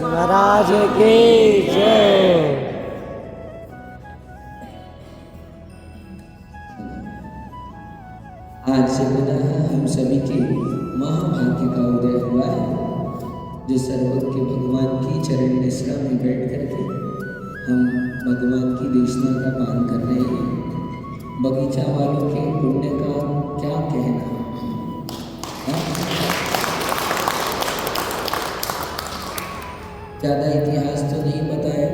महाराज की जय। आज से पुनः हम सभी के महाभाग्य का उदय हुआ है, जो सर्वज्ञ भगवान की चरण निष्ठा में बैठ करके हम भगवान की देशना का पान कर रहे हैं। बगीचा वालों के पुण्य का क्या कहना है? ज़्यादा इतिहास तो नहीं पता है,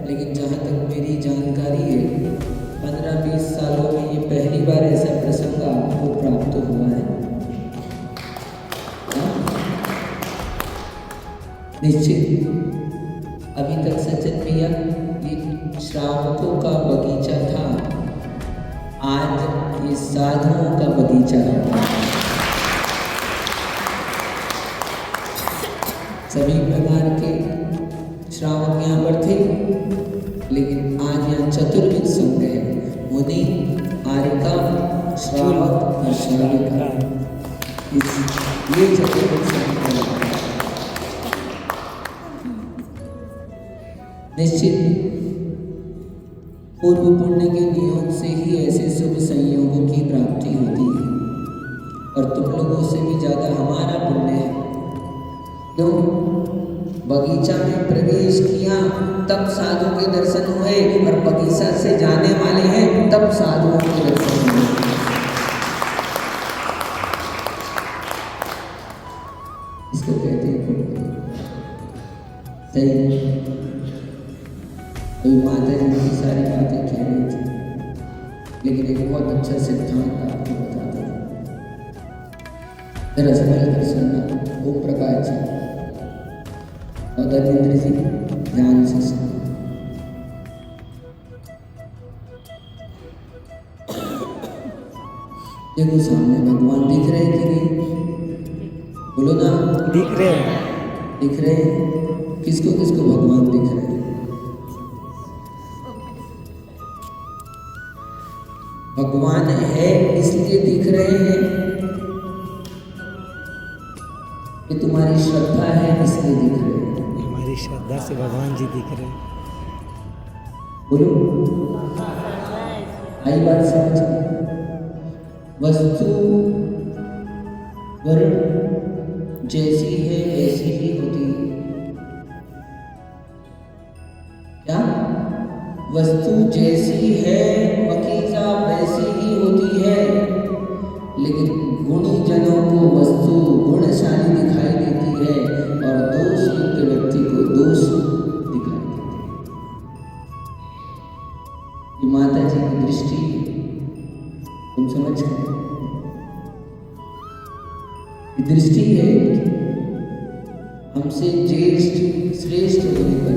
लेकिन जहाँ तक मेरी जानकारी है 15-20 सालों में ये पहली बार ऐसा प्रसंग आपको प्राप्त हुआ है। निश्चित अभी तक सचिन भैया ये श्रावकों का बगीचा था, आज ये साधुओं का बगीचा है। सभी प्रकार के श्रावक यहाँ पर थे, लेकिन आज यहाँ चतुर्विध संघ है, मुनि, आर्यिका, श्रावक और श्राविका, ये चतुर्विध संघ है। निश्चित पूर्व पुण्य के नियोग से ही ऐसे शुभ संयोगों की प्राप्ति होती है, और तुम लोगों से भी ज्यादा हमारा पुण्य है। क्यों? बगीचा में प्रवेश किया तब साधु के दर्शन हुए, और बगीचा से जाने वाले हैं तब साधुओं के दर्शन हुए। इसको कहते हैं पुण्य। सही। कोई माता जी की सारी बातें कह रही थी, लेकिन एक बहुत अच्छा सिद्धांत आपको बता दें। दरअसल दर्शन ओम प्रकाश जी और दत्तेंद्र जी ध्यान से सुनो। देखो सामने भगवान दिख रहे कि नहीं? बोलो ना। दिख रहे हैं। दिख रहे हैं। किसको किसको भगवान दिख रहे हैं? भगवान है इसलिए दिख रहे हैं कि तुम्हारी श्रद्धा है इसलिए दिख रहे हैं। हमारी श्रद्धा से भगवान जी दिख रहे हैं। बोलो, आई बात समझ में? वस्तु वर्ण जैसी है ऐसी ही होती है। क्या? वस्तु जैसी है वकीजा वैसी ही होती है, लेकिन गुणी जनों को वस्तु गुणशाली दिखाई देती है और दोष युक्त व्यक्ति को दोष दिखाई देती है। ये माता जी की दृष्टि तुम समझ गए? ये दृष्टि है हमसे ज्येष्ठ श्रेष्ठ होने पर,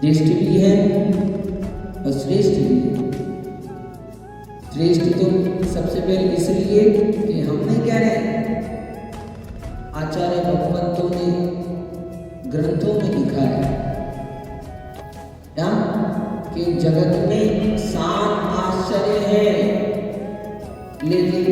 ज्येष्ठ भी है और श्रेष्ठ भी है। श्रेष्ठ तो सबसे पहले इसलिए कि हम नहीं कह रहे, आचार्य भगवंतों ने ग्रंथों में लिखा है क्या कि जगत में 7 आश्चर्य है, लेकिन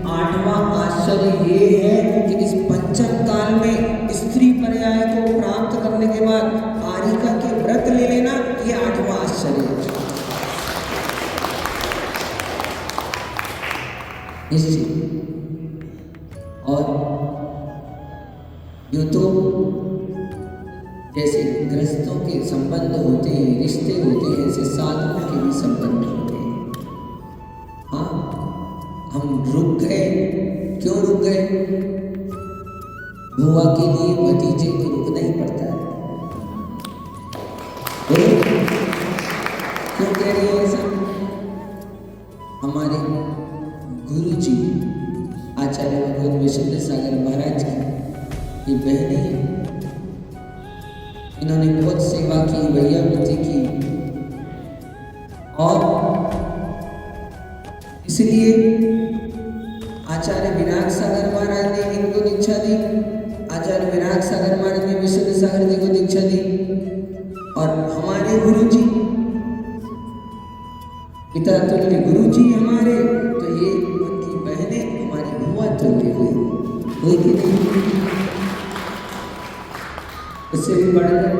8वां आश्चर्य ये है कि इस पंचम काल में स्त्री पर्याय को प्राप्त करने के बाद आरिका के व्रत ले लेना, ये 8वां आश्चर्य है। निश्चित। और यूं तो जैसे गृहस्थों के संबंध होते हैं, रिश्ते होते हैं, ऐसे साधुओं के भी संबंध होते हैं। हाँ, हम रुक गए। क्यों रुक गए? बुआ के लिए भतीजे को रुकना ही पड़ता है। क्यों कह रही है ऐसा? हमारे गुरु जी आचार्य भगवत विशुद्ध सागर महाराज की ये बहनें हैं, इन्होंने बहुत सेवा की, वैयावृत्ति की, और इसलिए आचार्य विराग सागर महाराज ने इनको दीक्षा दी। आचार्य विराग सागर महाराज ने विशुद्ध सागर जी को दीक्षा दी। और हमारे गुरु जी, पिता तुल्य गुरु जी हमारे, तो ये उनकी बहनें हमारी बुआ तुल्य हुई कि नहीं? उससे भी बढ़कर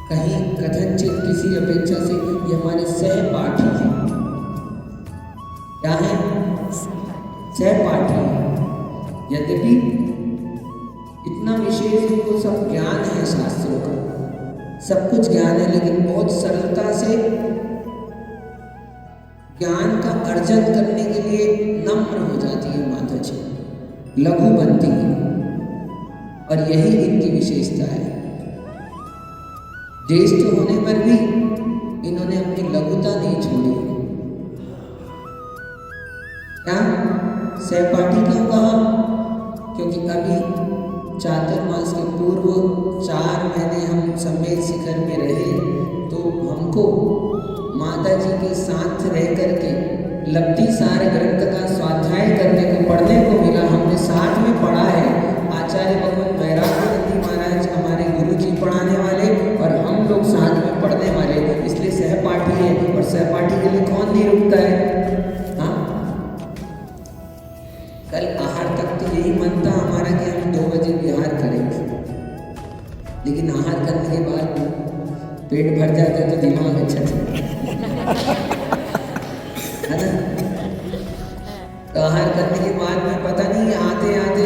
कहीं कथनचित किसी अपेक्षा से ये हमारे सहपाठी हैं। क्या है? सहपाठी हैं। यद्यपि इतना विशेष इनको सब ज्ञान है, शास्त्रों का सब कुछ ज्ञान है, लेकिन बहुत सरलता से ज्ञान का अर्जन करने के लिए नम्र हो जाती है माता जी, लघु बनती है, और यही इनकी विशेषता है। ज्येष्ठ होने पर भी इन्होंने अपनी लघुता नहीं छोड़ी। क्या सहपाठी क्यों कहा? क्योंकि अभी चातुर्मास के पूर्व 4 महीने हम सम्मेद शिखर में रहे, तो हमको माता जी के साथ रह करके लब्धि सार ग्रंथ का स्वाध्याय करने को, पढ़ने को मिला। हमने साथ में पढ़ा है। आचार्य भगवत वैराग्यनंदी महाराज हमारे गुरु जी पढ़ाने वाले, और हम लोग साथ में पढ़ने वाले, इसलिए सहपाठी है। और सहपाठी के लिए कौन नहीं रुकता है? हाँ, कल आहार तक तो यही मन था हमारा कि हम 2 बजे विहार करेंगे, लेकिन आहार करने के बाद पेट भर जाता है तो दिमाग अच्छा चलता है ना। तो आहार करने के बाद में पता नहीं आते आते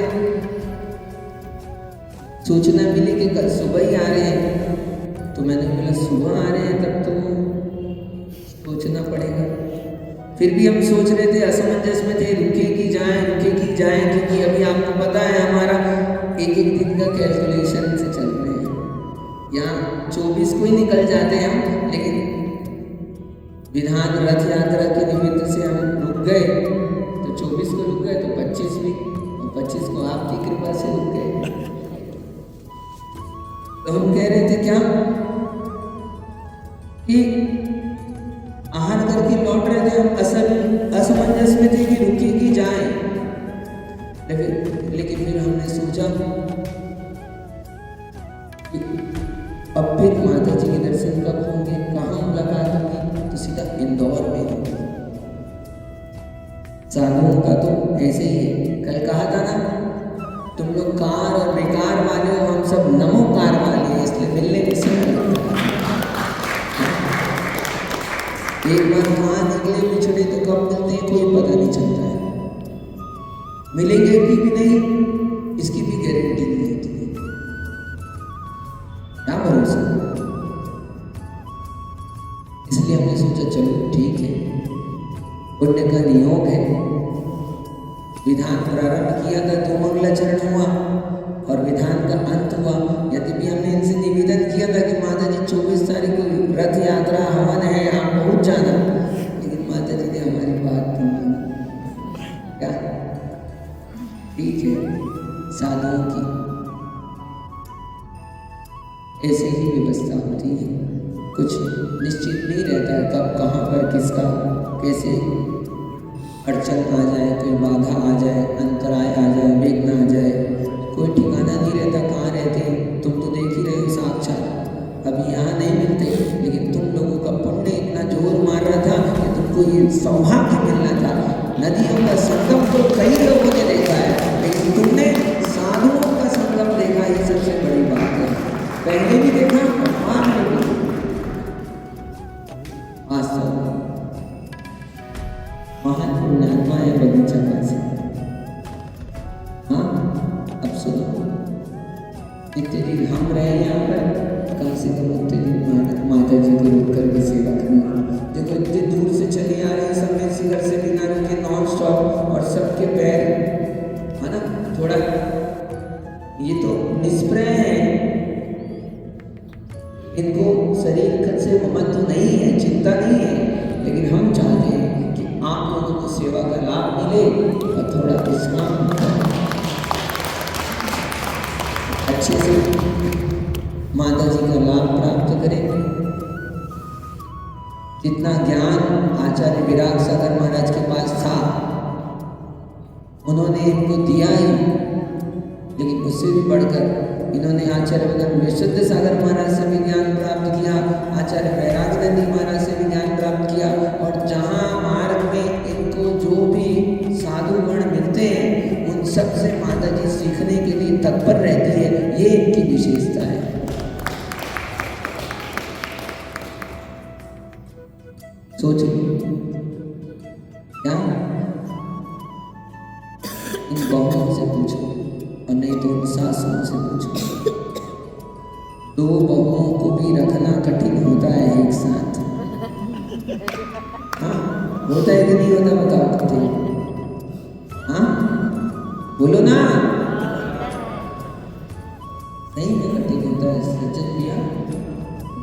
सूचना मिली कि कल सुबह ही आ रहे हैं। तो मैंने बोला सुबह आ रहे हैं तब तो सोचना पड़ेगा। फिर भी हम सोच रहे थे, असमंजस में थे, रुके कि जाएं, क्योंकि अभी आपको पता है हमारा एक दिन का कैलकुलेशन से चल रहे हैं। यहाँ 24 को ही निकल जाते हैं हम, लेकिन विधान रथ यात्रा के निमित्त से हम रुक गए, तो 24 को रुक गए, तो 25 भी, और 25 को आपकी कृपा से रुक गए। तो हम कह रहे थे क्या कि आहार करके लौट रहे थे, हम असमंजस में थे कि रुके कि जाएं, लेकिन फिर हमने सोचा कि अब फिर माता जी के दर्शन कब होंगे, कहाँ मुलाकात होगी? तो सीधा इंदौर में होगी। साधुओं का तो ऐसे ही है। कल कहा था ना, तुम लोग कार और बेकार वाले हो, हम सब नमोकार वाले हैं, इसलिए मिलने में समय लगता है। एक बार वहां निकले बिछड़े तो कब मिलते हैं कोई पता नहीं चलता है। मिलेंगे कि भी नहीं, इसकी भी गारंटी नहीं होती है। क्या भरोसा? इसलिए हमने सोचा चलो ठीक है, पुण्य का नियोग है। विधान प्रारंभ किया था तो मंगलाचरण हुआ और विधान का अंत हुआ। यद्यपि हमने इनसे निवेदन किया था कि माता जी 24 तारीख को रथ यात्रा हवन है, आप पहुंच जाना, लेकिन माता जी ने हमारी बात नहीं मानी। क्या ठीक है, साधुओं की ऐसे ही व्यवस्था होती है, कुछ निश्चित नहीं रहता है कब कहाँ पर किसका कैसे अड़चन आ जाए, कोई बाधा आ जाए, अंतराय आ जाए, विघ्न आ जाए, कोई ठिकाना नहीं रहता कहाँ रहते हैं। तुम तो देख ही रहे हो साक्षात। अब यहाँ नहीं मिलते, लेकिन तुम लोगों का पुण्य इतना जोर मार रहा था कि तुमको ये सौभाग्य मिलना था। नदियों का संगम तो कई लोगों ने देखा है, लेकिन तुमने साधुओं का संगम देखा, ये सबसे बड़ी बात है। पहले भी देखा, बाद में भी। महान पुण्यात्मा है बगीचा काशी। हाँ, अब सुनो, जितने दिन हम रहे यहाँ पर, कम से कम उतने दिन माता जी को रोक करके सेवा करना। देखो इतने दूर से चली आ रही, समय शिखर से बिना रुके नॉन स्टॉप, और सबके पैर है ना थोड़ा, ये तो निष्प्रय है, इनको शरीर से ममत्व नहीं है, चिंता नहीं है। लेकिन हम चाहते हैं कि आप लोगों को सेवा का लाभ मिले और थोड़ा विश्राम अच्छे से माता जी का लाभ प्राप्त करें। जितना ज्ञान आचार्य विराग सागर महाराज के पास था, उन्होंने इनको दिया ही, लेकिन उससे भी बढ़कर इन्होंने आचार्य भगवान विशुद्ध सागर महाराज से भी ज्ञान प्राप्त किया, आचार्य वैराग्यनंदी महाराज से भी ज्ञान प्राप्त किया। और जहाँ मार्ग में इनको जो भी साधुगण मिलते हैं, उन सब से माता जी सीखने के लिए तत्पर रहती है। ये इनकी विशेषता है। सोचिए क्या इन बहुओं से पूछो, और नहीं तो उन सासुओं से पूछो। दो बहुओं को भी रखना कठिन होता है एक साथ। हाँ, होता है कि नहीं होता, बताओ कितने? हाँ बोलो ना, नहीं में कठिन होता है सज्जन भैया।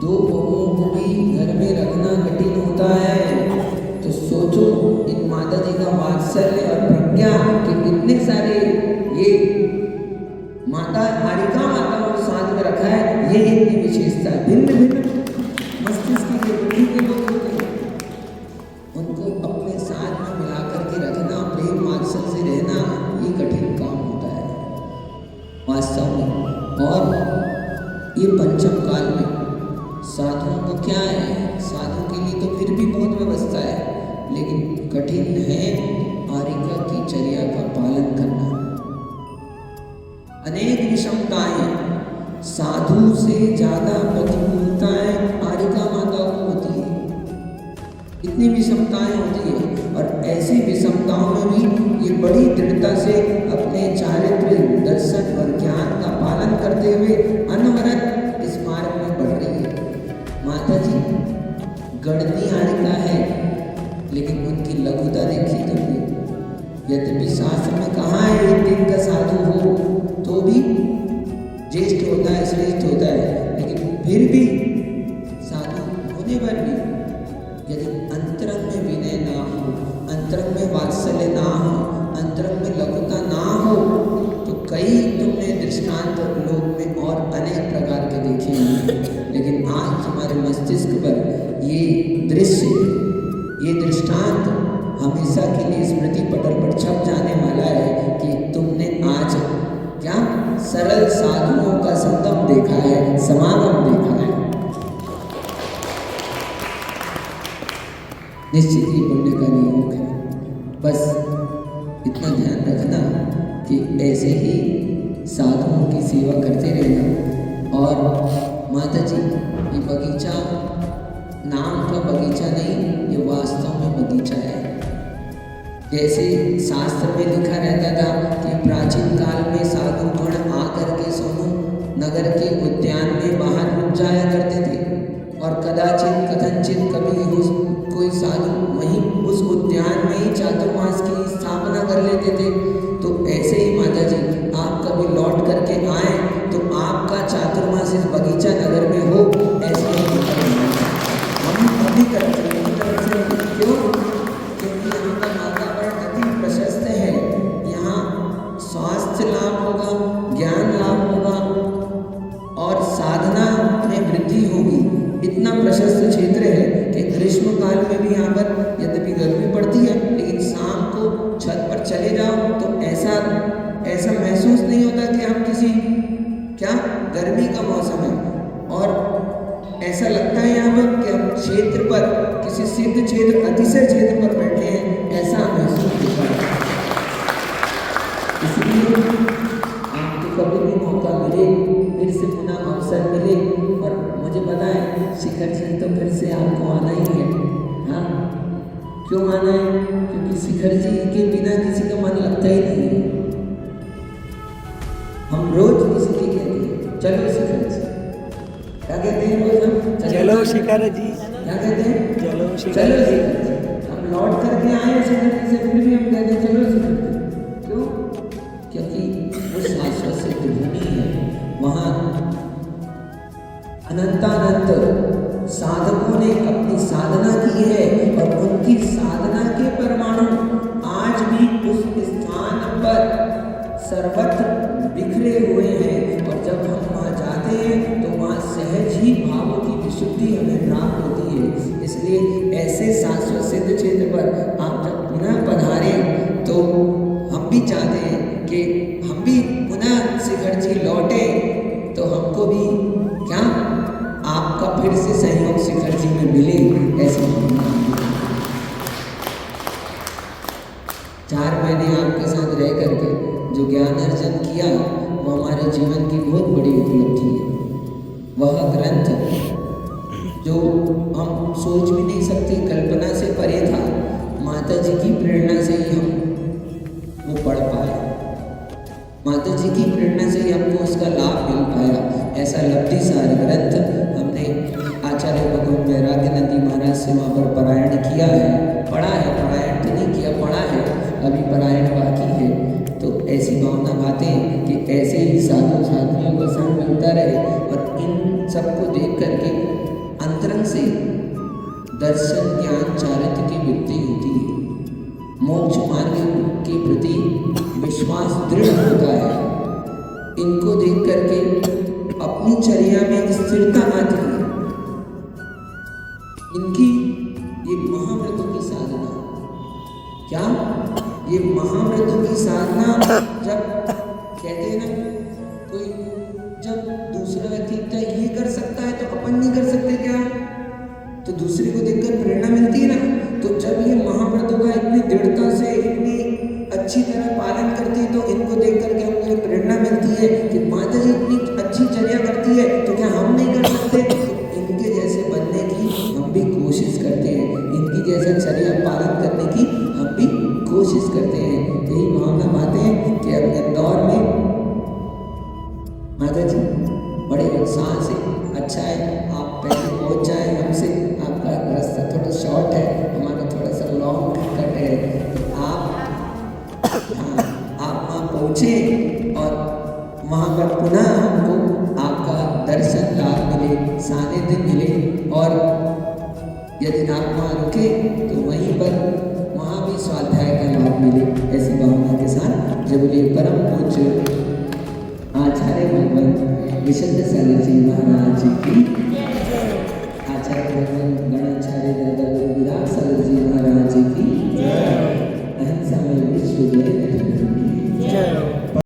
दो बहुओं को भी घर में रखना कठिन होता है। तो सोचो इन माता जी का वात्सल्य और प्रज्ञा कि कितने सारे ये माता हारिका माता को साथ में रखा है, ये इनकी विशेषता है। भिन्न भिन्न मस्तिष्क के बुद्धि के लोग होते हैं, उनको अपने साथ में मिला करके रखना, प्रेम वात्सल से रहना, ये कठिन काम होता है वास्तव में। और ये पंचम काल में साधुओं को क्या है, साधु के लिए तो फिर भी बहुत व्यवस्था है, लेकिन कठिन है आरिका की चर्या का पालन करना। अनेक विषमताएं, साधु से ज्यादा प्रतिकूलताएं आरिका माता को होती है। इतनी विषमताएं होती है, और ऐसी विषमताओं में भी ये बड़ी दृढ़ता से अपने चारित्र, दर्शन और ज्ञान का पालन करते हुए अनवरत इस मार्ग में बढ़ रही है। माता जी गणनी आरिका है, लेकिन उनकी लघुता देखी तुमने। यद्यपि शास्त्र में कहा है एक दिन का साधु हो तो भी ज्येष्ठ होता है, श्रेष्ठ होता है, लेकिन फिर भी साधु होने पर भी यदि अंतरंग में विनय ना हो, अंतरंग में वात्सल्य ना हो, अंतरंग में लघुता ना हो, तो कई तुमने दृष्टांत लोक में और अनेक प्रकार के देखे हैं। लेकिन आज हमारे मस्तिष्क पर ये दृश्य, ये दृष्टांत हमेशा के लिए स्मृति पटल पर छप जाने वाला है कि तुमने आज क्या सरल साधुओं का संगम देखा है, समागम देखा है। निश्चित ही पुण्य का नियोग है। बस इतना ध्यान रखना कि ऐसे ही साधुओं की सेवा करते रहना। और माता जी ये बगीचा नाम का बगीचा नहीं, ये वास्तव में बगीचा है। जैसे शास्त्र में लिखा रहता था कि प्राचीन काल में साधुगण आकर के सोनू नगर के उद्यान में बाहर रुक जाया करते थे, और कदाचित कथनचित कभी कोई साधु वहीं उस उद्यान में ही चातुर्मास की स्थापना कर लेते थे। तो ऐसे ही माता जी आप कभी लौट करके आए तो आपका चातुर्मास इस बगीचा नगर में हो, ऐसे ही हम अभी करते हैं। क्यों? क्योंकि यहाँ का वातावरण अति प्रशस्त है, यहाँ स्वास्थ्य लाभ होगा, ज्ञान लाभ होगा और साधना में वृद्धि होगी। इतना प्रशस्त क्षेत्र है कि ग्रीष्म काल में भी यहाँ पर यद्यपि गर्मी पड़ती है, लेकिन शाम को छत पर चले जाओ तो ऐसा महसूस नहीं होता कि हम किसी क्या गर्मी का मौसम है और ऐसा लगता है यहाँ पर कि हम क्षेत्र पर किसी सिद्ध क्षेत्र अतिशय क्षेत्र पर बैठे हैं, ऐसा महसूस होता है। इसलिए आपको कभी भी मौका मिले, फिर से पुनः अवसर मिले, और मुझे पता है शिखर जी तो फिर से आपको आना ही है। हाँ, क्यों आना है? क्योंकि शिखर जी के बिना किसी का मन लगता ही नहीं है। हम रोज इसलिए कहते हैं चलो शिखर जी, क्या कहते हैं रोज हम? चलो शिखर जी, क्या कहते हैं? चलो चलो शिखर जी। शिखर जी। हम लौट करके आए हैं शिखर जी से, फिर भी हम कहते हैं चलो शिखर जी। क्यों? क्योंकि वो शाश्वत सिद्ध भूमि है, वहाँ अनंतानंत साधकों ने अपनी साधना की है और उनकी साधना के परमाणु आज भी उस स्थान पर सर्वत्र बिखरे हुए हैं। और जब हम वहाँ जाते हैं तो वहाँ सहज ही भावों की विशुद्धि हमें प्राप्त होती है। इसलिए ऐसे शाश्वत सिद्ध क्षेत्र पर आप जब पुनः पधारें तो हम भी चाहते हैं कि हम भी पुनः शिखर जी लौटे, तो हमको भी क्या आपका फिर से सहयोग शिखर जी में मिले, ऐसी भावना। 4 महीने आपके साथ रह करके जो ज्ञान अर्जन किया वो हमारे जीवन की बहुत बड़ी उपलब्धि है। वह ग्रंथ जो हम सोच भी नहीं सकते, कल्पना से परे था, माता जी की प्रेरणा से ही हम वो पढ़ पाए, माता जी की प्रेरणा से ही हमको उसका लाभ मिल पाया। ऐसा लब्धि सार ग्रंथ हमने आचार्य भगवान वैराग्यनंदी महाराज से वहाँ पर पारायण किया है, पढ़ा है, पारायण तो नहीं किया, पढ़ा है, अभी पारायण बाकी है। तो ऐसी भावना बातें कि ऐसे ही साधु साधुओं का संग मिलता रहे और इन सबको देख करके अंतरंग से दर्शन ज्ञान चारित्र की वृद्धि होती है, मोक्ष मार्ग के प्रति विश्वास दृढ़ होता है। इनको देख करके अपनी चर्या में स्थिरता आती है। इनकी ये महाव्रतों की साधना, क्या ये महाव्रतों की साधना, जब कहते हैं ना कोई जब दूसरा व्यक्ति ये कर सकता है तो अपन नहीं कर सकते क्या, तो दूसरे को देखकर प्रेरणा मिलती है ना। तो जब ये महाव्रतों का इतनी दृढ़ता से इतनी अच्छी तरह पालन करती है तो इनको देख करके हमको प्रेरणा मिलती है कि माता जी इतनी अच्छी चर्या करती है तो क्या हम नहीं कर सकते? इनके जैसे बनने की हम भी कोशिश करते हैं, इनकी जैसे चर्या पालन करने की हम भी कोशिश करते हैं। यही भावना बातें कि अब इंदौर में माता जी बड़े उत्साह से, अच्छा है आप पहले पहुंच जाए हमसे, आपका रास्ता थोड़ा शॉर्ट है, हमारा थोड़ा सा लॉन्ग कट है, तो आप वहाँ पहुँचे और वहाँ पर पुनः हमको आपका दर्शन लाभ मिले, सानिध्य मिले, और यदि आप वहाँ रुके तो वहीं पर वहाँ भी स्वाध्याय का लाभ मिले। ऐसी भावना के साथ जब बोले परम पूज्य आचार्य भगवान विशुद्ध सागर जी महाराज